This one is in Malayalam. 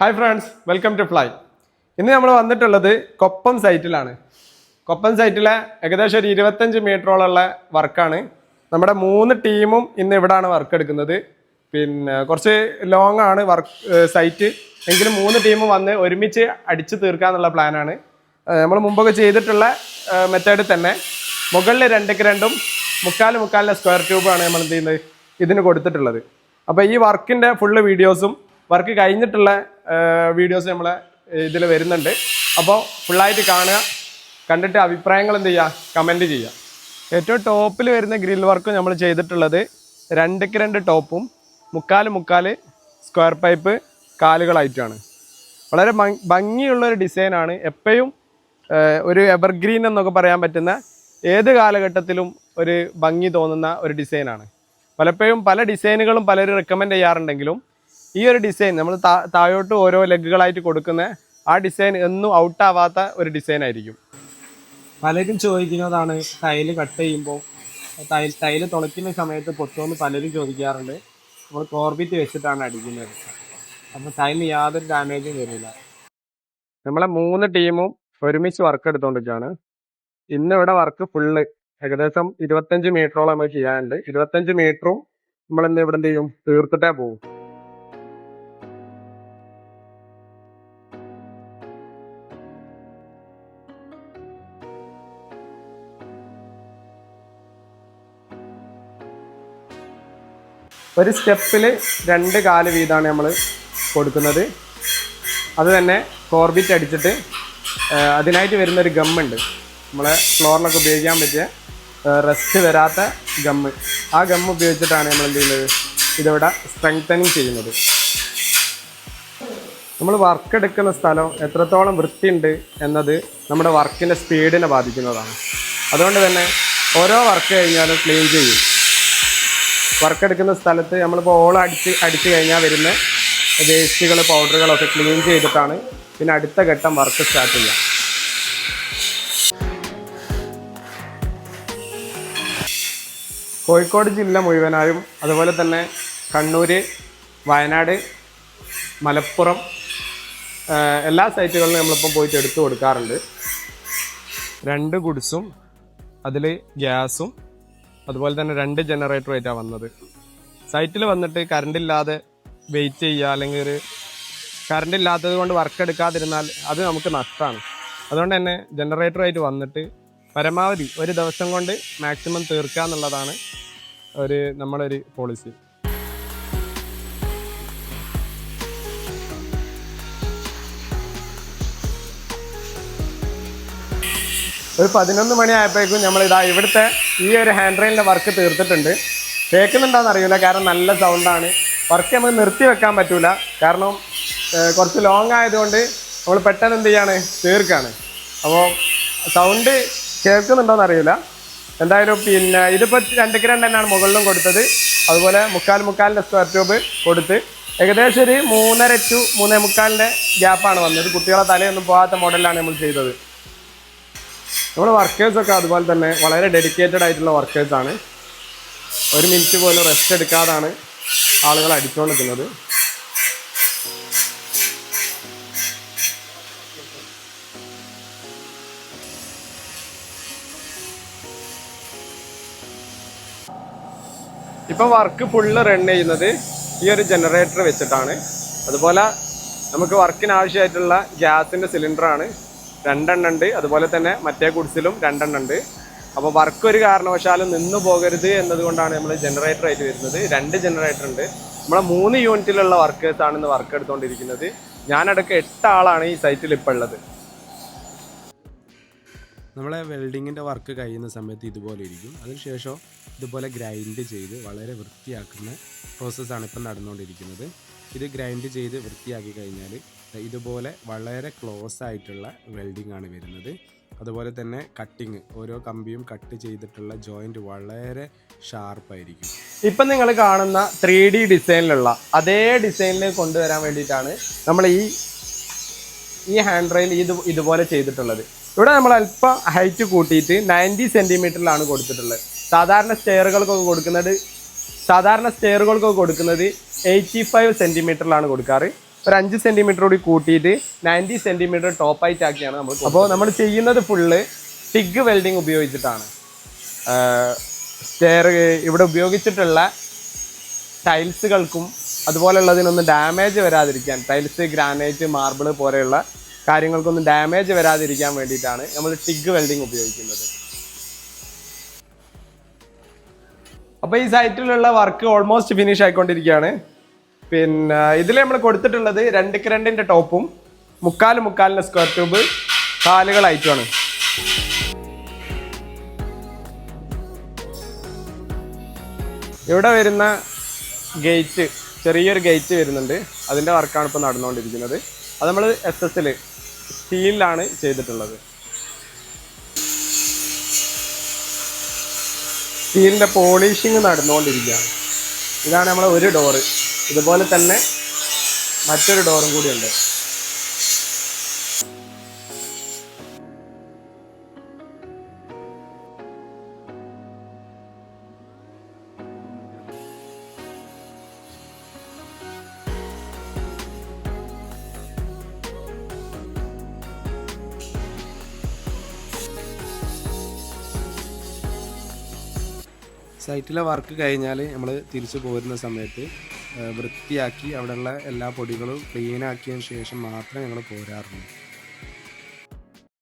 Hi friends, welcome to Fly. ഇന്ന് നമ്മൾ വന്നിട്ടുള്ളത് കൊപ്പം സൈറ്റിലാണ്. കൊപ്പം സൈറ്റിലെ ഏകദേശം ഒരു 25 മീറ്ററോളമുള്ള വർക്കാണ്. നമ്മുടെ 3 ടീമും ഇന്ന് ഇവിടാണ് വർക്ക് എടുക്കുന്നത്. പിന്നെ കുറച്ച് ലോങ് ആണ് വർക്ക് സൈറ്റ്, എങ്കിലും 3 ടീമും വന്ന് ഒരുമിച്ച് അടിച്ചു തീർക്കാന്നുള്ള പ്ലാനാണ്. നമ്മൾ മുമ്പൊക്കെ ചെയ്തിട്ടുള്ള മെത്തേഡിൽ തന്നെ മുകളിൽ 2x2 മുക്കാലിലെ സ്ക്വയർ ട്യൂബാണ് നമ്മൾ എന്ത് ചെയ്യുന്നത് ഇതിന് കൊടുത്തിട്ടുള്ളത്. അപ്പോൾ ഈ വർക്കിൻ്റെ ഫുള്ള് വീഡിയോസും വർക്ക് കഴിഞ്ഞിട്ടുള്ള വീഡിയോസ് നമ്മൾ ഇതിൽ വരുന്നുണ്ട്. അപ്പോൾ ഫുള്ളായിട്ട് കാണുക, കണ്ടിട്ട് അഭിപ്രായങ്ങൾ എന്ത് ചെയ്യുക, കമൻറ്റ് ചെയ്യുക. ഏറ്റവും ടോപ്പിൽ വരുന്ന ഗ്രിൽ വർക്ക് നമ്മൾ ചെയ്തിട്ടുള്ളത് 2x2 ടോപ്പും മുക്കാൽ സ്ക്വയർ പൈപ്പ് കാലുകളായിട്ടാണ്. വളരെ ഭംഗിയുള്ളൊരു ഡിസൈനാണ്. എപ്പോഴും ഒരു എവർഗ്രീൻ എന്നൊക്കെ പറയാൻ പറ്റുന്ന ഏത് കാലഘട്ടത്തിലും ഒരു ഭംഗി തോന്നുന്ന ഒരു ഡിസൈനാണ്. പലപ്പോഴും പല ഡിസൈനുകളും പലരും റെക്കമെൻഡ് ചെയ്യാറുണ്ടെങ്കിലും ഈ ഒരു ഡിസൈൻ നമ്മൾ താഴോട്ട് ഓരോ ലെഗുകളായിട്ട് കൊടുക്കുന്ന ആ ഡിസൈൻ എന്നും ഔട്ടാവാത്ത ഒരു ഡിസൈൻ ആയിരിക്കും. പലരും ചോദിക്കുന്നതാണ് ടൈല് കട്ട് ചെയ്യുമ്പോൾ ടൈല് തുളയ്ക്കുന്ന സമയത്ത് പൊട്ടുമെന്ന് പലരും ചോദിക്കാറുണ്ട്. നമ്മൾ കോർബിറ്റ് വെച്ചിട്ടാണ് അടിക്കുന്നത്, അപ്പോൾ ടൈലിന് യാതൊരു ഡാമേജും വരില്ല. നമ്മളെ 3 ടീമും ഒരുമിച്ച് വർക്ക് എടുത്തുകൊണ്ടിരിക്കുകയാണ്. ഇന്നിവിടെ വർക്ക് ഫുള്ള് ഏകദേശം 25 മീറ്ററോളം നമുക്ക് ചെയ്യാനുണ്ട്. 25 മീറ്ററും നമ്മൾ ഇവിടെ എന്ത് ചെയ്യും, തീർത്തിട്ടേ പോകും. ഒരു സ്റ്റെപ്പിൽ 2 കാല് വീതമാണ് നമ്മൾ കൊടുക്കുന്നത്. അത് തന്നെ കോർബിറ്റ് അടിച്ചിട്ട് അതിനായിട്ട് വരുന്നൊരു ഗമ്മുണ്ട്, നമ്മളെ ഫ്ലോറിലൊക്കെ ഉപയോഗിക്കാൻ പറ്റിയ റസ്റ്റ് വരാത്ത ഗമ്മ്. ആ ഗമ്മ് ഉപയോഗിച്ചിട്ടാണ് നമ്മൾ എന്ത് ചെയ്യുന്നത്, ഇതിവിടെ സ്ട്രെങ്തനിങ് ചെയ്യുന്നത്. നമ്മൾ വർക്ക് എടുക്കുന്ന സ്ഥലം എത്രത്തോളം വൃത്തിയുണ്ട് എന്നത് നമ്മുടെ വർക്കിൻ്റെ സ്പീഡിനെ ബാധിക്കുന്നതാണ്. അതുകൊണ്ട് തന്നെ ഓരോ വർക്ക് കഴിഞ്ഞാലും ക്ലീൻ ചെയ്യും. വർക്ക് എടുക്കുന്ന സ്ഥലത്ത് നമ്മളിപ്പോൾ ഓളം അടിച്ച് കഴിഞ്ഞാൽ വരുന്ന വേസ്റ്റുകൾ പൗഡറുകളൊക്കെ ക്ലീൻ ചെയ്തിട്ടാണ് പിന്നെ അടുത്ത ഘട്ടം വർക്ക് സ്റ്റാർട്ട് ചെയ്യുക. കോഴിക്കോട് ജില്ല മുഴുവനായും, അതുപോലെ തന്നെ കണ്ണൂർ, വയനാട്, മലപ്പുറം എല്ലാ സൈറ്റുകളിലും നമ്മളിപ്പം പോയിട്ട് എടുത്തു കൊടുക്കാറുണ്ട്. 2 ഗുഡ്സും അതിൽ ഗ്യാസും അതുപോലെ തന്നെ 2 ജനറേറ്ററുമായിട്ടാണ് വന്നത്. സൈറ്റിൽ വന്നിട്ട് കറണ്ട് ഇല്ലാതെ വെയിറ്റ് ചെയ്യുക, അല്ലെങ്കിൽ ഒരു കറണ്ട് ഇല്ലാത്തത് കൊണ്ട് വർക്ക് എടുക്കാതിരുന്നാൽ അത് നമുക്ക് നഷ്ടമാണ്. അതുകൊണ്ട് തന്നെ ജനറേറ്ററുമായിട്ട് വന്നിട്ട് പരമാവധി ഒരു ദിവസം കൊണ്ട് മാക്സിമം തീർക്കുക എന്നുള്ളതാണ് നമ്മളൊരു പോളിസി. ഒരു 11 മണി ആയപ്പോഴേക്കും നമ്മളിതാ ഇവിടുത്തെ ഈ ഒരു ഹാൻഡ് റെയിലിൻ്റെ വർക്ക് തീർത്തിട്ടുണ്ട്. കേൾക്കുന്നുണ്ടോയെന്ന് അറിയില്ല, കാരണം നല്ല സൗണ്ടാണ്. വർക്ക് നമുക്ക് നിർത്തി വെക്കാൻ പറ്റൂല, കാരണം കുറച്ച് ലോങ് ആയതുകൊണ്ട് നമ്മൾ പെട്ടെന്ന് എന്ത് ചെയ്യാണ്, തീർക്കാണ്. അപ്പോൾ സൗണ്ട് കേൾക്കുന്നുണ്ടോയെന്ന് അറിയില്ല. എന്തായാലും പിന്നെ ഇതിപ്പോൾ 2x2 തന്നെയാണ് മുകളിലും കൊടുത്തത്. അതുപോലെ മുക്കാലിൻ്റെ സ്ക്വയർ ട്യൂബ് കൊടുത്ത് ഏകദേശം ഒരു 3.5 to 3.25 ഗ്യാപ്പാണ് വന്നത്. കുട്ടികളെ തലയൊന്നും പോകാത്ത മോഡലിലാണ് നമ്മൾ ചെയ്തത്. നമ്മുടെ വർക്കേഴ്സൊക്കെ അതുപോലെ തന്നെ വളരെ ഡെഡിക്കേറ്റഡ് ആയിട്ടുള്ള വർക്കേഴ്സാണ്. 1 മിനിറ്റ് പോലും റെസ്റ്റ് എടുക്കാതാണ് ആളുകൾ അടിച്ചുകൊണ്ടിരിക്കുന്നത്. ഇപ്പം വർക്ക് ഫുള്ള് റൺ ചെയ്യുന്നത് ഈ ഒരു ജനറേറ്റർ വെച്ചിട്ടാണ്. അതുപോലെ നമുക്ക് വർക്കിന് ആവശ്യമായിട്ടുള്ള ഗ്യാസിൻ്റെ സിലിണ്ടറാണ് 2 എണ്ണം ഉണ്ട്. അതുപോലെ തന്നെ മറ്റേ ഗുഡ്സിലും 2 എണ്ണം ഉണ്ട്. അപ്പോൾ വർക്ക് ഒരു കാരണവശാലും നിന്ന് പോകരുത് എന്നതുകൊണ്ടാണ് നമ്മൾ ജനറേറ്ററായിട്ട് വരുന്നത്. 2 ജനറേറ്റർ ഉണ്ട്. നമ്മളെ 3 യൂണിറ്റിലുള്ള വർക്കേഴ്സാണ് ഇന്ന് വർക്ക് എടുത്തുകൊണ്ടിരിക്കുന്നത്. ഞാനടക്കം 8 ആളാണ് ഈ സൈറ്റിൽ ഇപ്പോൾ ഉള്ളത്. നമ്മളെ വെൽഡിങ്ങിൻ്റെ വർക്ക് കഴിയുന്ന സമയത്ത് ഇതുപോലെ ഇരിക്കും. അതിനുശേഷം ഇതുപോലെ ഗ്രൈൻഡ് ചെയ്ത് വളരെ വൃത്തിയാക്കുന്ന പ്രോസസ്സാണ് ഇപ്പം നടന്നുകൊണ്ടിരിക്കുന്നത്. ഇത് ഗ്രൈൻഡ് ചെയ്ത് വൃത്തിയാക്കി കഴിഞ്ഞാൽ ഇതുപോലെ വളരെ ക്ലോസ് ആയിട്ടുള്ള വെൽഡിംഗ് ആണ് വരുന്നത്. അതുപോലെ തന്നെ കട്ടിങ്, ഓരോ കമ്പിയും കട്ട് ചെയ്തിട്ടുള്ള ജോയിൻറ്റ് വളരെ ഷാർപ്പായിരിക്കും. ഇപ്പം നിങ്ങൾ കാണുന്ന 3D ഡിസൈനിലുള്ള അതേ ഡിസൈനിൽ കൊണ്ടുവരാൻ വേണ്ടിയിട്ടാണ് നമ്മൾ ഈ ഹാൻഡ് റെയിൽ ഇതുപോലെ ചെയ്തിട്ടുള്ളത്. ഇവിടെ നമ്മൾ അല്പം ഹൈറ്റ് കൂട്ടിയിട്ട് 90 സെൻറ്റിമീറ്ററിലാണ് കൊടുത്തിട്ടുള്ളത്. സാധാരണ സ്റ്റെയറുകൾക്കൊക്കെ കൊടുക്കുന്നത് 85 സെൻറ്റിമീറ്ററിലാണ് കൊടുക്കാറ്. ഒരു 5 സെൻറ്റിമീറ്റർ കൂടി കൂട്ടിയിട്ട് 90 സെൻറ്റിമീറ്റർ ടോപ്പ് ഹൈറ്റ് ആക്കിയാണ് നമ്മൾ. അപ്പോൾ നമ്മൾ ചെയ്യുന്നത് ഫുള്ള് ടിഗ് വെൽഡിങ് ഉപയോഗിച്ചിട്ടാണ്. സ്റ്റെയർ ഇവിടെ ഉപയോഗിച്ചിട്ടുള്ള ടൈൽസുകൾക്കും അതുപോലെയുള്ളതിനൊന്നും ഡാമേജ് വരാതിരിക്കാൻ, ടൈൽസ്, ഗ്രാനൈറ്റ്, മാർബിൾ പോലെയുള്ള കാര്യങ്ങൾക്കൊന്നും ഡാമേജ് വരാതിരിക്കാൻ വേണ്ടിയിട്ടാണ് നമ്മൾ ടിഗ് വെൽഡിങ് ഉപയോഗിക്കുന്നത്. അപ്പോൾ ഈ സൈറ്റിലുള്ള വർക്ക് ഓൾമോസ്റ്റ് ഫിനിഷ് ആയിക്കൊണ്ടിരിക്കുകയാണ്. പിന്നെ ഇതിൽ നമ്മൾ കൊടുത്തിട്ടുള്ളത് 2x2 ടോപ്പും 3x4 സ്ക്വയർ ട്യൂബ് കാലുകളായിട്ടുമാണ്. ഇവിടെ വരുന്ന ഗേറ്റ്, ചെറിയൊരു ഗേറ്റ് വരുന്നുണ്ട്, അതിൻ്റെ വർക്കാണ് ഇപ്പോൾ നടന്നുകൊണ്ടിരിക്കുന്നത്. അത് നമ്മൾ SS സ്റ്റീലിലാണ് ചെയ്തിട്ടുള്ളത്. സ്റ്റീലിൻ്റെ പോളിഷിങ് നടന്നുകൊണ്ടിരിക്കുകയാണ്. ഇതാണ് നമ്മളെ ഒരു ഡോറ്. ഇതുപോലെ തന്നെ മറ്റൊരു ഡോറും കൂടിയുണ്ട്. സൈറ്റിലെ വർക്ക് കഴിഞ്ഞാൽ നമ്മൾ തിരിച്ചു പോരുന്ന സമയത്ത് വൃത്തിയാക്കി അവിടെയുള്ള എല്ലാ പൊടികളും ക്ലീനാക്കിയതിന് ശേഷം മാത്രമേ ഞങ്ങൾ പോരാറുള്ളൂ.